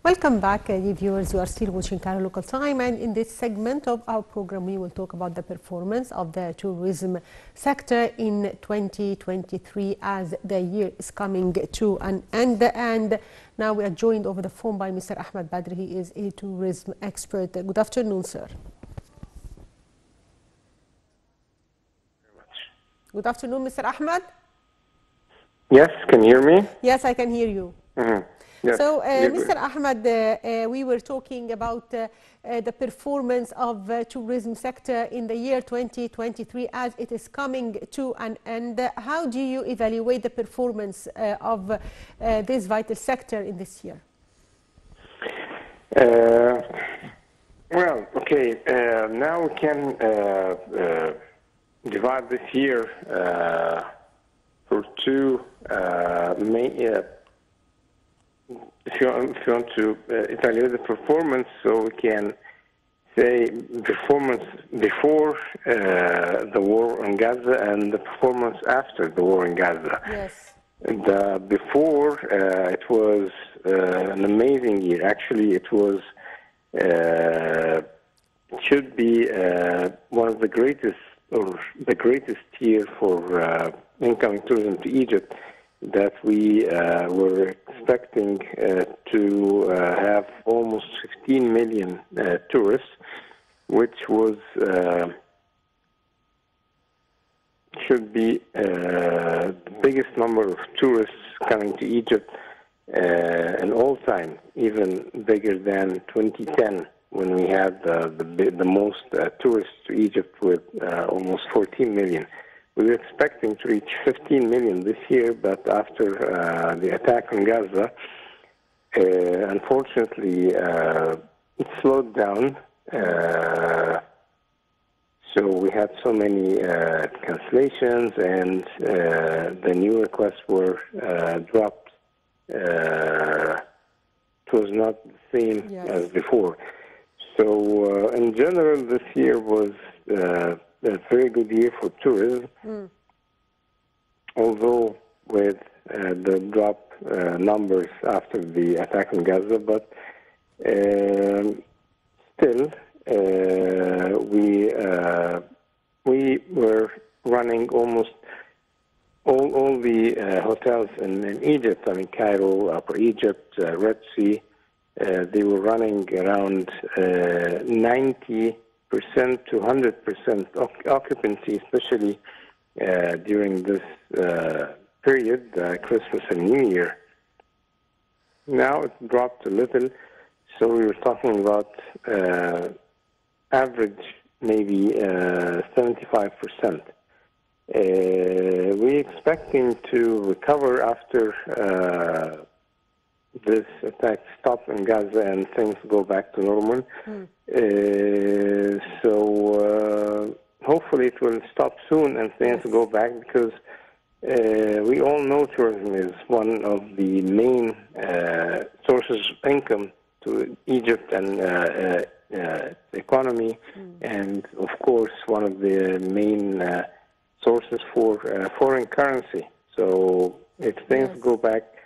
Welcome back, dear viewers. You are still watching Cairo Local Time, and in this segment of our program, we will talk about the performance of the tourism sector in 2023 as the year is coming to an end. And now we are joined over the phone by Mr. Ahmed Badr. He is a tourism expert. Good afternoon, sir. Good afternoon, Mr. Ahmed. Yes, can you hear me? Yes, I can hear you. Yes. So, Mr. Ahmed, we were talking about the performance of the tourism sector in the year 2023 as it is coming to an end. How do you evaluate the performance of this vital sector in this year? Well, okay, now we can divide this year for two main. If you want to evaluate the performance, so we can say performance before the war in Gaza and the performance after the war in Gaza. Yes. The before it was an amazing year. Actually, it was should be one of the greatest or the greatest year for incoming tourism to Egypt. That we were expecting to have almost 15 million tourists, which was should be the biggest number of tourists coming to Egypt in all time, even bigger than 2010 when we had the most tourists to Egypt with almost 14 million. We were expecting to reach 15 million this year, but after the attack on Gaza, unfortunately, it slowed down. So we had so many cancellations, and the new requests were dropped. It was not the same as before. So in general, this year was a very good year for tourism, although with the drop numbers after the attack on Gaza, but still we were running almost all the hotels in Egypt. I mean, Cairo, Upper Egypt, Red Sea, they were running around 90% to 100% occupancy, especially during this period, Christmas and New Year. Now it dropped a little, so we were talking about average maybe 75%. We're expecting to recover after this attack stop in Gaza and things go back to normal. So hopefully it will stop soon and things go back, because we all know tourism is one of the main sources of income to Egypt and economy, and of course one of the main sources for foreign currency. So if things go back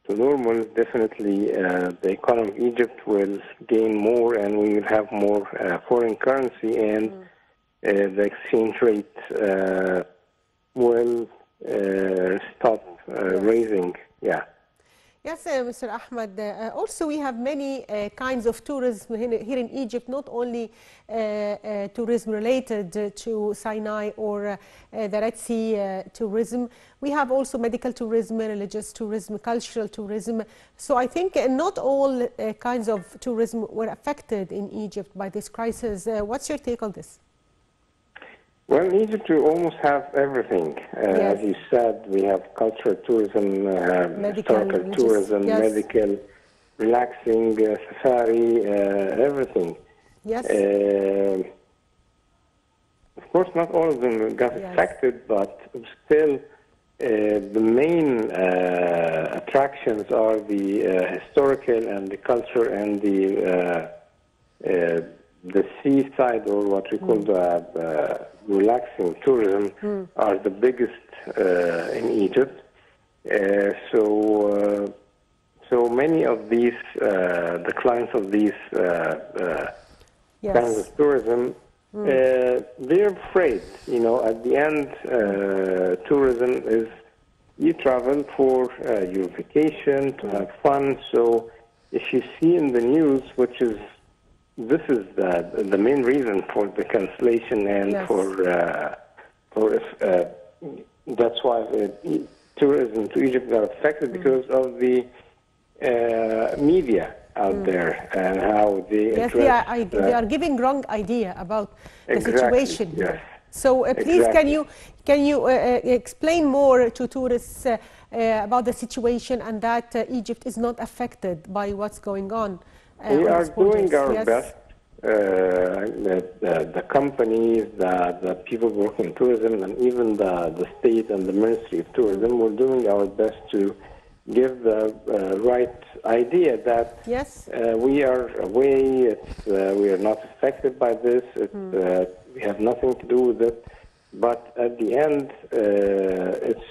to normal, definitely the economy of Egypt will gain more, and we will have more foreign currency, and the exchange rate will stop raising. Yeah. Yes, Mr. Ahmed. Also, we have many kinds of tourism here in Egypt, not only tourism related to Sinai or the Red Sea tourism. We have also medical tourism, religious tourism, cultural tourism. So I think not all kinds of tourism were affected in Egypt by this crisis. What's your take on this? Well, in Egypt, we almost have everything. As you said, we have cultural tourism, historical tourism, medical, relaxing, safari, everything. Yes. Of course, not all of them got affected, but still, the main attractions are the historical and the culture and the seaside, or what we call the relaxing tourism, are the biggest in Egypt. So So many of these, the clients of these kinds of tourism, they're afraid. At the end, tourism is you travel for your vacation to have fun. So if you see in the news, this is the main reason for the cancellation and that's why tourism to Egypt got affected because of the media out there and how they they are giving wrong idea about the situation. Yes. So please, can you explain more to tourists about the situation and that Egypt is not affected by what's going on? We are doing our best. The companies, the people working in tourism, and even the state and the Ministry of Tourism, we're doing our best to give the right idea that we are away, we are not affected by this, we have nothing to do with it. But at the end, it's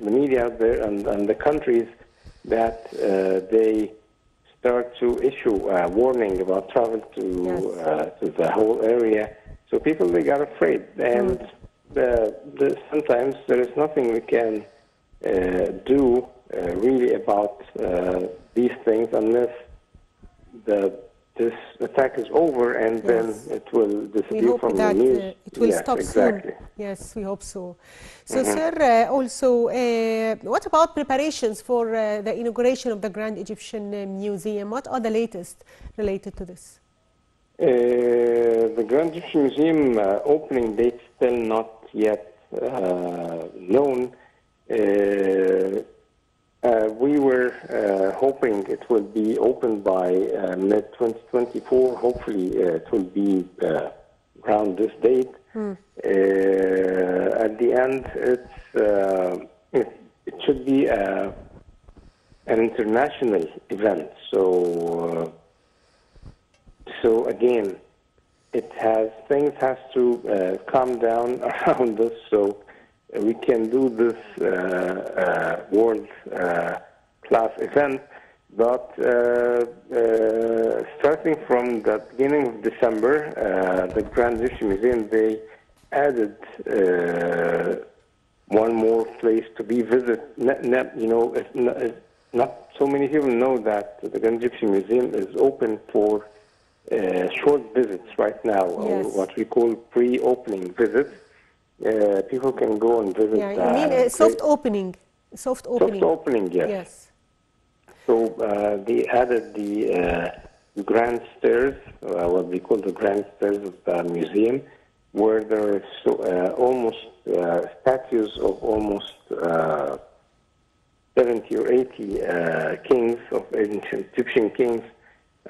the media out there and the countries that they start to issue a warning about travel to the whole area. So people, they got afraid. And sometimes there is nothing we can do really about these things unless this attack is over and then it will disappear from the news. It will stop soon. Yes, we hope so. So, sir, also, what about preparations for the inauguration of the Grand Egyptian Museum? What are the latest related to this? The Grand Egyptian Museum opening date still not yet known. We were hoping it will be opened by mid-2024. Hopefully, it will be around this date. At the end, it should be an international event. So again, things has to calm down around us. So we can do this world-class event, but starting from the beginning of December, the Grand Egyptian Museum, they added one more place to be visited. Not so many people know that the Grand Egyptian Museum is open for short visits right now, or what we call pre-opening visits. People can go and visit. Yeah, you mean soft opening? Soft opening. Soft opening, yes. So they added the grand stairs, what we call the grand stairs of the museum, where there are almost statues of almost 70 or 80 kings of ancient Egyptian kings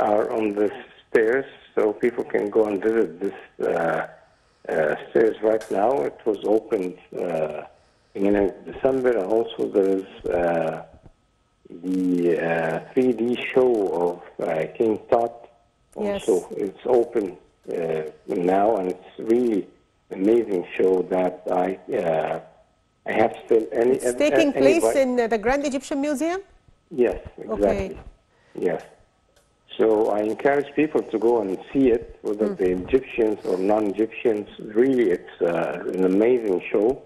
are on the stairs, so people can go and visit this stairs right now. It was opened beginning of December, and also there is the 3D show of King Tut. Also, it's open now, and it's really amazing show that I have still any. It's taking place in the Grand Egyptian Museum? Yes, exactly. Okay. Yes. So I encourage people to go and see it, whether they're Egyptians or non-Egyptians. Really, it's an amazing show.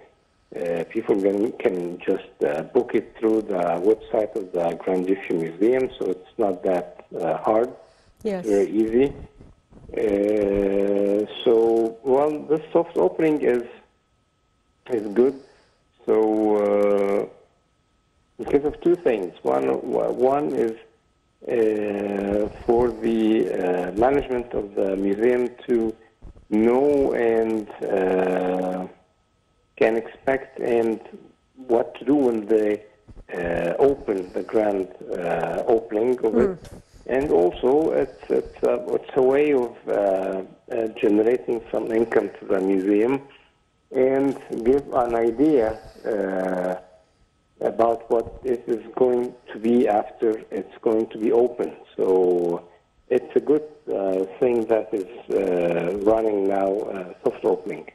People can just book it through the website of the Grand Egyptian Museum, so it's not that hard. Yes. It's very easy. This soft opening is good. So because of two things. One is for the management of the museum to know and can expect and what to do when they open the grand opening of it. And also, it's a way of generating some income to the museum and give an idea about what it is going to be after it's going to be open. So it's a good thing that is running now, soft opening.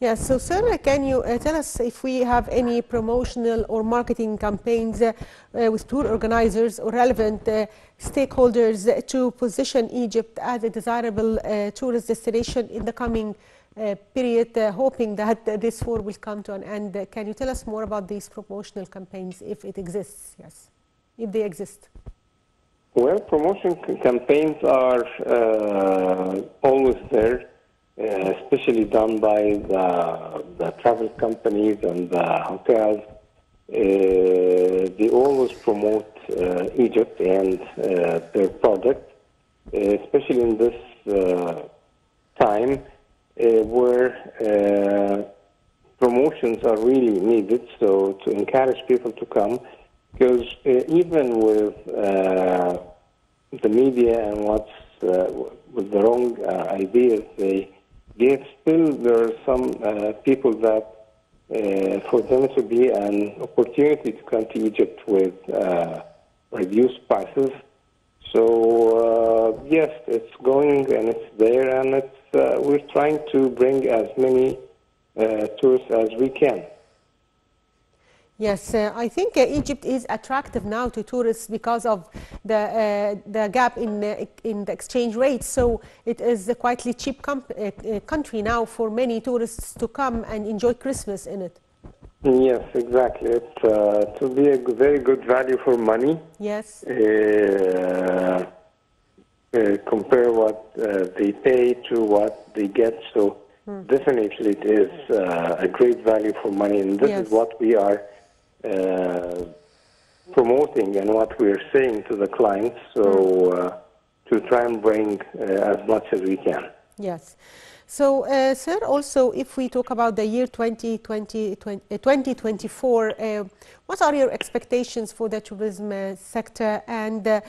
Yes, so sir, can you tell us if we have any promotional or marketing campaigns with tour organizers or relevant stakeholders to position Egypt as a desirable tourist destination in the coming period, hoping that this war will come to an end? Can you tell us more about these promotional campaigns, if it exists? Yes, if they exist. Well, promotion campaigns are always there, especially done by the travel companies and the hotels. They always promote Egypt and their product, especially in this time where promotions are really needed, so to encourage people to come, because even with the media and what's with the wrong ideas they give, still there are some people that for them to be an opportunity to come to Egypt with reduced prices. So yes, it's going and it's there, and it's we're trying to bring as many tourists as we can. Yes, I think Egypt is attractive now to tourists because of the gap in the exchange rate. So it is a quietly cheap country now for many tourists to come and enjoy Christmas in it. Yes, exactly. It will be a very good value for money. Yes. Compare what they pay to what they get. So definitely it is a great value for money, and this is what we are promoting and what we are saying to the clients, so to try and bring as much as we can. Yes. So, sir, also, if we talk about the year 2024, what are your expectations for the tourism sector, and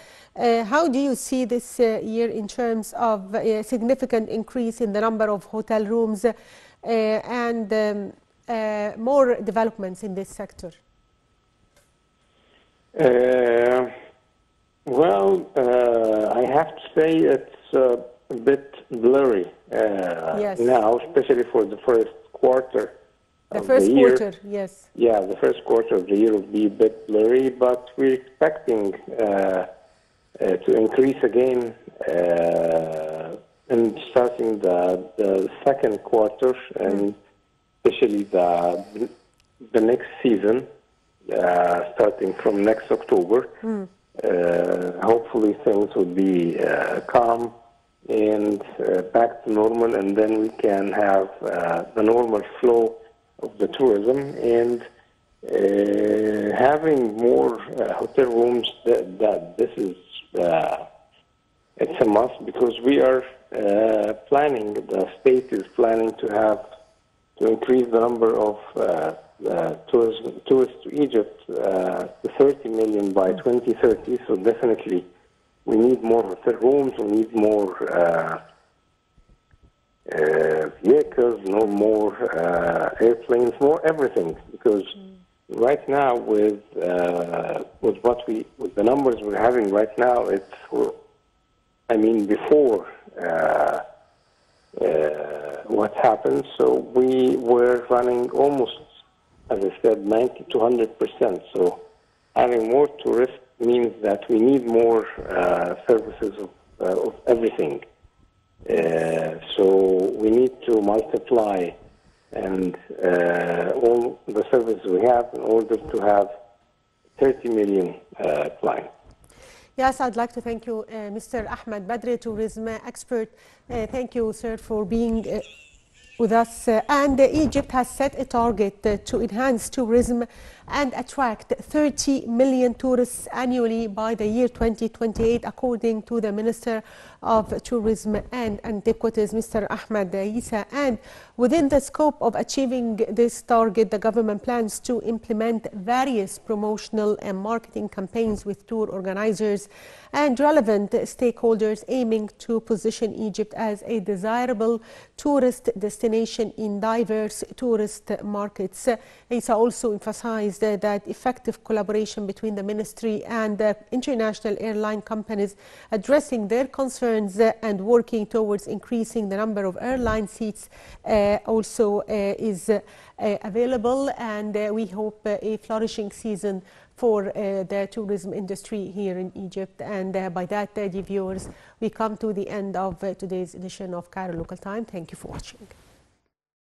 how do you see this year in terms of a significant increase in the number of hotel rooms and more developments in this sector? Well, I have to say it's a bit blurry now, especially for the first quarter of the year. Yes. Yeah, the first quarter of the year will be a bit blurry, but we're expecting to increase again and starting the second quarter, and especially the next season. Starting from next October, hopefully things will be calm and back to normal, and then we can have the normal flow of the tourism, and having more hotel rooms. That this is it's a must, because we are planning. The state is planning to increase the number of tourists to Egypt to 30 million by 2030. So definitely we need more hotel rooms, we need more vehicles, no more airplanes, more everything. Because right now with the numbers we're having right now, before what happened. So we were running almost, as I said, 90 to 100%. So having more tourists means that we need more services of everything. So we need to multiply and all the services we have in order to have 30 million clients. Yes, I'd like to thank you, Mr. Ahmed Badr, tourism expert. Thank you, sir, for being with us. And Egypt has set a target to enhance tourism and attract 30 million tourists annually by the year 2028, according to the Minister of Tourism and Antiquities, Mr. Ahmed Isa. And within the scope of achieving this target, the government plans to implement various promotional and marketing campaigns with tour organizers and relevant stakeholders, aiming to position Egypt as a desirable tourist destination in diverse tourist markets. Isa also emphasized that effective collaboration between the ministry and the international airline companies addressing their concerns and working towards increasing the number of airline seats also is available, and we hope a flourishing season for the tourism industry here in Egypt. And by that, dear viewers, we come to the end of today's edition of Cairo Local Time. Thank you for watching.